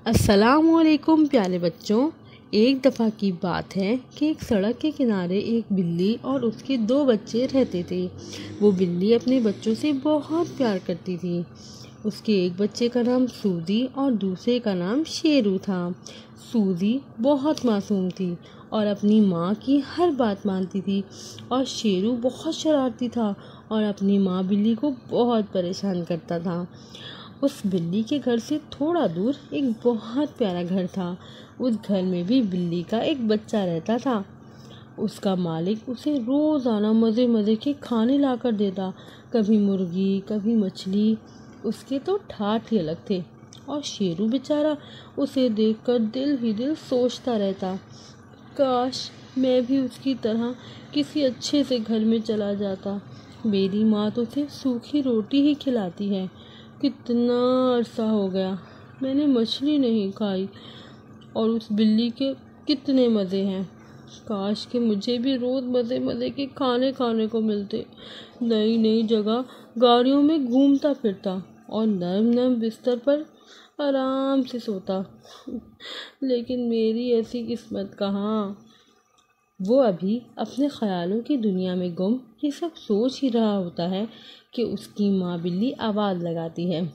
अस्सलामुअलैकुम प्यारे बच्चों। एक दफ़ा की बात है कि एक सड़क के किनारे एक बिल्ली और उसके दो बच्चे रहते थे। वो बिल्ली अपने बच्चों से बहुत प्यार करती थी। उसके एक बच्चे का नाम सूजी और दूसरे का नाम शेरू था। सूजी बहुत मासूम थी और अपनी माँ की हर बात मानती थी, और शेरू बहुत शरारती था और अपनी माँ बिल्ली को बहुत परेशान करता था। उस बिल्ली के घर से थोड़ा दूर एक बहुत प्यारा घर था। उस घर में भी बिल्ली का एक बच्चा रहता था। उसका मालिक उसे रोज़ाना मज़े मज़े के खाने ला कर देता, कभी मुर्गी कभी मछली। उसके तो ठाठ ही अलग थे। और शेरू बेचारा उसे देखकर दिल ही दिल सोचता रहता, काश मैं भी उसकी तरह किसी अच्छे से घर में चला जाता। मेरी माँ तो सिर्फ सूखी रोटी ही खिलाती है। कितना अरसा हो गया मैंने मछली नहीं खाई, और उस बिल्ली के कितने मज़े हैं। काश कि मुझे भी रोज़ मज़े मज़े के खाने खाने को मिलते। नई नई जगह गाड़ियों में घूमता फिरता और नरम नरम बिस्तर पर आराम से सोता। लेकिन मेरी ऐसी किस्मत कहाँ। वो अभी अपने ख्यालों की दुनिया में गुम ये सब सोच ही रहा होता है कि उसकी माँ बिल्ली आवाज़ लगाती है,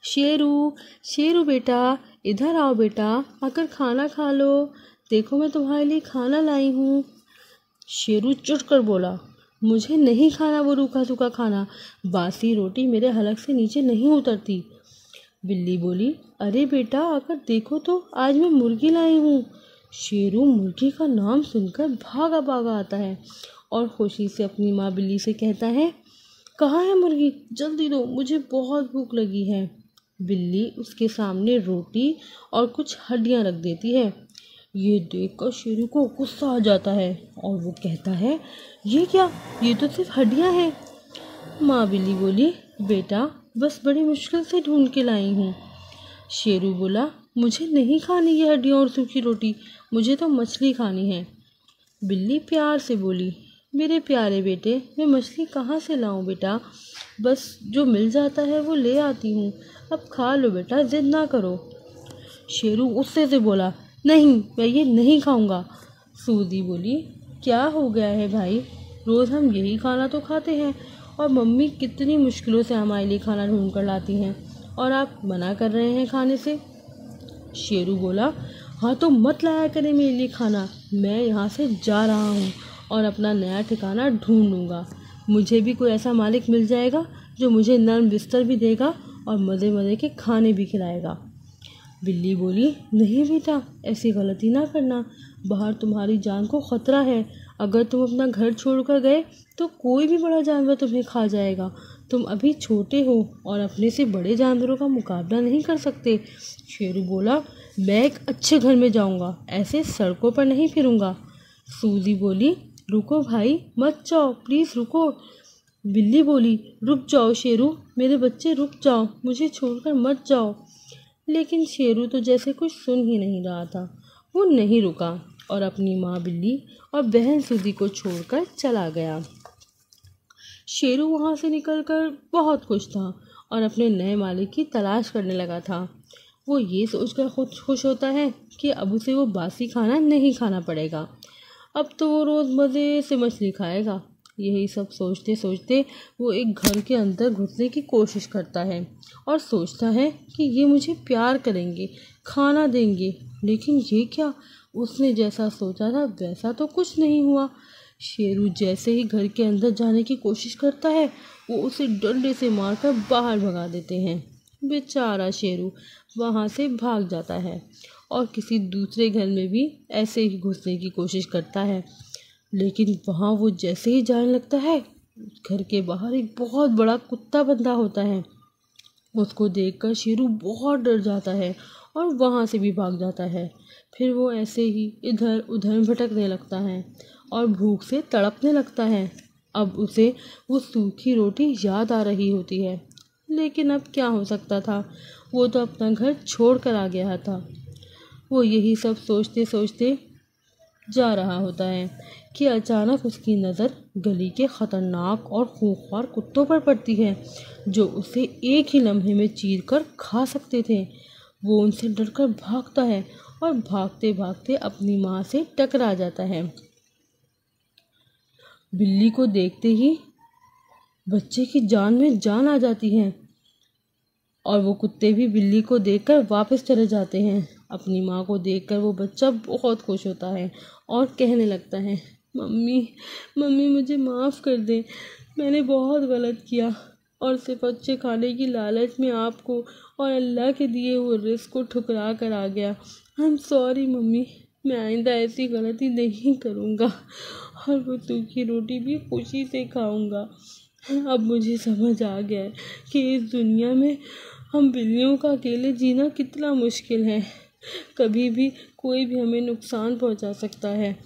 शेरू शेरू बेटा, इधर आओ बेटा, आकर खाना खा लो। देखो मैं तुम्हारे लिए खाना लाई हूँ। शेरू चुट कर बोला, मुझे नहीं खाना वो रूखा सूखा खाना। बासी रोटी मेरे हलक से नीचे नहीं उतरती। बिल्ली बोली, अरे बेटा आकर देखो तो, आज मैं मुर्गी लाई हूँ। शेरू मुर्गी का नाम सुनकर भागा भागा आता है और खुशी से अपनी माँ बिल्ली से कहता है, कहाँ है मुर्गी, जल्दी दो, मुझे बहुत भूख लगी है। बिल्ली उसके सामने रोटी और कुछ हड्डियाँ रख देती है। ये देखकर शेरू को गुस्सा आ जाता है और वो कहता है, ये क्या, ये तो सिर्फ हड्डियाँ हैं। माँ बिल्ली बोली, बेटा बस बड़ी मुश्किल से ढूंढ के लाई हूँ। शेरू बोला, मुझे नहीं खानी ये हड्डियाँ और सूखी रोटी, मुझे तो मछली खानी है। बिल्ली प्यार से बोली, मेरे प्यारे बेटे, मैं मछली कहाँ से लाऊं बेटा, बस जो मिल जाता है वो ले आती हूँ। अब खा लो बेटा, जिद ना करो। शेरू गुस्से से बोला, नहीं मैं ये नहीं खाऊंगा। सूजी बोली, क्या हो गया है भाई, रोज़ हम यही खाना तो खाते हैं और मम्मी कितनी मुश्किलों से हमारे लिए खाना ढूंढ कर लाती हैं, और आप मना कर रहे हैं खाने से। शेरू बोला, हाँ तो मत लाया करें मेरे लिए खाना, मैं यहाँ से जा रहा हूँ और अपना नया ठिकाना ढूंढ लूँगा। मुझे भी कोई ऐसा मालिक मिल जाएगा जो मुझे नर्म बिस्तर भी देगा और मज़े मज़े के खाने भी खिलाएगा। बिल्ली बोली, नहीं बेटा, ऐसी गलती ना करना, बाहर तुम्हारी जान को ख़तरा है। अगर तुम अपना घर छोड़कर गए तो कोई भी बड़ा जानवर तुम्हें खा जाएगा। तुम अभी छोटे हो और अपने से बड़े जानवरों का मुकाबला नहीं कर सकते। शेरू बोला, मैं एक अच्छे घर में जाऊंगा, ऐसे सड़कों पर नहीं फिरूंगा। सूजी बोली, रुको भाई, मत जाओ, प्लीज़ रुको। बिल्ली बोली, रुक जाओ शेरू, मेरे बच्चे रुक जाओ, मुझे छोड़कर मत जाओ। लेकिन शेरू तो जैसे कुछ सुन ही नहीं रहा था। वो नहीं रुका और अपनी माँ बिल्ली और बहन सूजी को छोड़कर चला गया। शेरू वहाँ से निकलकर बहुत खुश था और अपने नए मालिक की तलाश करने लगा था। वो ये सोचकर खुद खुश होता है कि अब उसे वो बासी खाना नहीं खाना पड़ेगा। अब तो वो रोज़ मज़े से मछली खाएगा। यही सब सोचते सोचते वो एक घर के अंदर घुसने की कोशिश करता है और सोचता है कि ये मुझे प्यार करेंगे, खाना देंगे। लेकिन ये क्या, उसने जैसा सोचा था वैसा तो कुछ नहीं हुआ। शेरू जैसे ही घर के अंदर जाने की कोशिश करता है, वो उसे डंडे से मारकर बाहर भगा देते हैं। बेचारा शेरू वहाँ से भाग जाता है और किसी दूसरे घर में भी ऐसे ही घुसने की कोशिश करता है। लेकिन वहाँ वो जैसे ही जाने लगता है, घर के बाहर एक बहुत बड़ा कुत्ता बंधा होता है। उसको देखकर शेरू बहुत डर जाता है और वहाँ से भी भाग जाता है। फिर वो ऐसे ही इधर उधर भटकने लगता है और भूख से तड़पने लगता है। अब उसे वो सूखी रोटी याद आ रही होती है, लेकिन अब क्या हो सकता था, वो तो अपना घर छोड़ कर आ गया था। वो यही सब सोचते सोचते जा रहा होता है कि अचानक उसकी नज़र गली के ख़तरनाक और खूंखार कुत्तों पर पड़ती है, जो उसे एक ही लम्हे में चीर कर खा सकते थे। वो उनसे डरकर भागता है और भागते भागते अपनी माँ से टकरा जाता है। बिल्ली को देखते ही बच्चे की जान में जान आ जाती है और वो कुत्ते भी बिल्ली को देखकर वापस चले जाते हैं। अपनी माँ को देखकर वो बच्चा बहुत खुश होता है और कहने लगता है, मम्मी मम्मी मुझे माफ़ कर दे, मैंने बहुत गलत किया और सिर्फ अच्छे खाने की लालच में आपको और अल्लाह के दिए हुए रिस्क को ठुकरा कर आ गया। आई एम सॉरी मम्मी, मैं आइंदा ऐसी गलती नहीं करूँगा और वो सूखी रोटी भी खुशी से खाऊंगा। अब मुझे समझ आ गया है कि इस दुनिया में हम बिल्लियों का अकेले जीना कितना मुश्किल है। कभी भी कोई भी हमें नुकसान पहुंचा सकता है।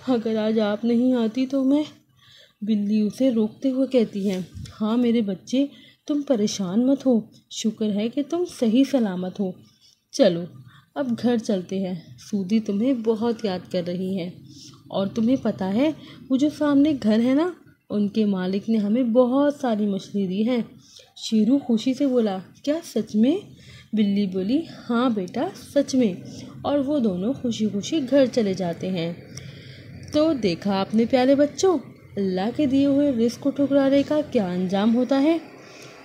अगर आज आप नहीं आती तो मैं। बिल्ली उसे रोकते हुए कहती है, हाँ मेरे बच्चे, तुम परेशान मत हो, शुक्र है कि तुम सही सलामत हो। चलो अब घर चलते हैं, सूदी तुम्हें बहुत याद कर रही है। और तुम्हें पता है वो जो सामने घर है ना, उनके मालिक ने हमें बहुत सारी मछली दी है। शेरू खुशी से बोला, क्या सच में? बिल्ली बोली, हाँ बेटा सच में। और वो दोनों खुशी खुशी घर चले जाते हैं। तो देखा आपने प्यारे बच्चों, अल्लाह के दिए हुए रिस्क को ठुकराने का क्या अंजाम होता है।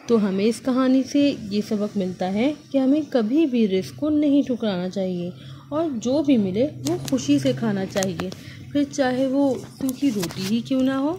तो हमें इस कहानी से ये सबक मिलता है कि हमें कभी भी रिस्क को नहीं ठुकराना चाहिए और जो भी मिले वो खुशी से खाना चाहिए, फिर चाहे वो सूखी रोटी ही क्यों ना हो।